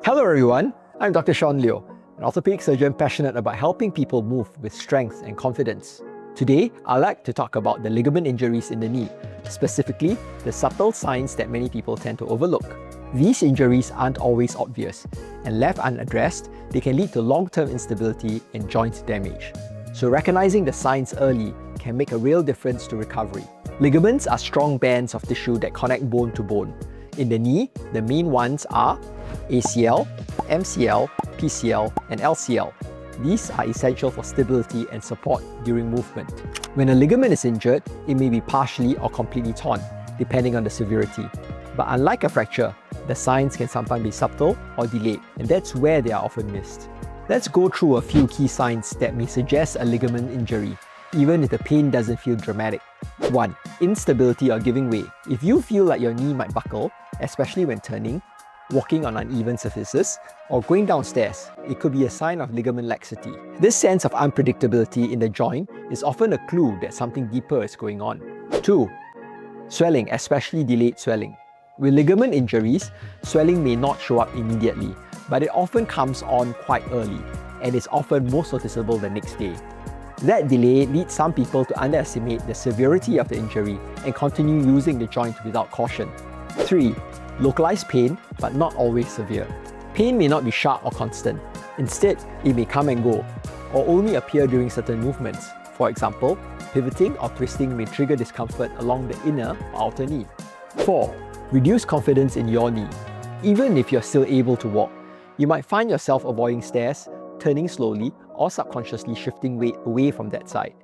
Hello everyone, I'm Dr. Sean Liu, an orthopedic surgeon passionate about helping people move with strength and confidence. Today, I'd like to talk about the ligament injuries in the knee, specifically the subtle signs that many people tend to overlook. These injuries aren't always obvious, and left unaddressed, they can lead to long-term instability and joint damage. So recognizing the signs early can make a real difference to recovery. Ligaments are strong bands of tissue that connect bone to bone. In the knee, the main ones are ACL, MCL, PCL, and LCL. These are essential for stability and support during movement. When a ligament is injured, it may be partially or completely torn, depending on the severity. But unlike a fracture, the signs can sometimes be subtle or delayed, and that's where they are often missed. Let's go through a few key signs that may suggest a ligament injury, even if the pain doesn't feel dramatic. 1. Instability or giving way. If you feel like your knee might buckle, especially when turning, walking on uneven surfaces, or going downstairs, it could be a sign of ligament laxity. This sense of unpredictability in the joint is often a clue that something deeper is going on. 2. Swelling, especially delayed swelling. With ligament injuries, swelling may not show up immediately, but it often comes on quite early and is often most noticeable the next day. That delay leads some people to underestimate the severity of the injury and continue using the joint without caution. 3. Localized pain, but not always severe. Pain may not be sharp or constant. Instead, it may come and go, or only appear during certain movements. For example, pivoting or twisting may trigger discomfort along the inner or outer knee. 4. Reduced confidence in your knee. Even if you're still able to walk, you might find yourself avoiding stairs, turning slowly, or subconsciously shifting weight away from that side.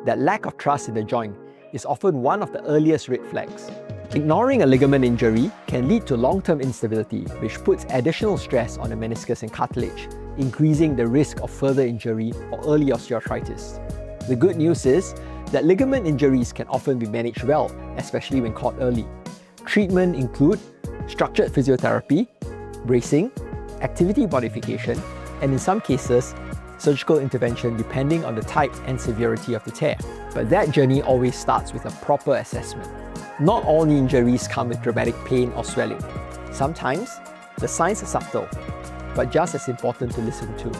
That lack of trust in the joint is often one of the earliest red flags. Ignoring a ligament injury can lead to long-term instability, which puts additional stress on the meniscus and cartilage, increasing the risk of further injury or early osteoarthritis. The good news is that ligament injuries can often be managed well, especially when caught early. Treatment include structured physiotherapy, bracing, activity modification, and in some cases, surgical intervention depending on the type and severity of the tear. But that journey always starts with a proper assessment. Not all knee injuries come with dramatic pain or swelling. Sometimes, the signs are subtle, but just as important to listen to.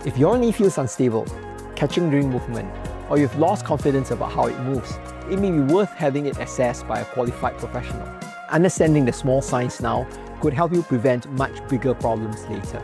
If your knee feels unstable, catching during movement, or you've lost confidence about how it moves, it may be worth having it assessed by a qualified professional. Understanding the small signs now could help you prevent much bigger problems later.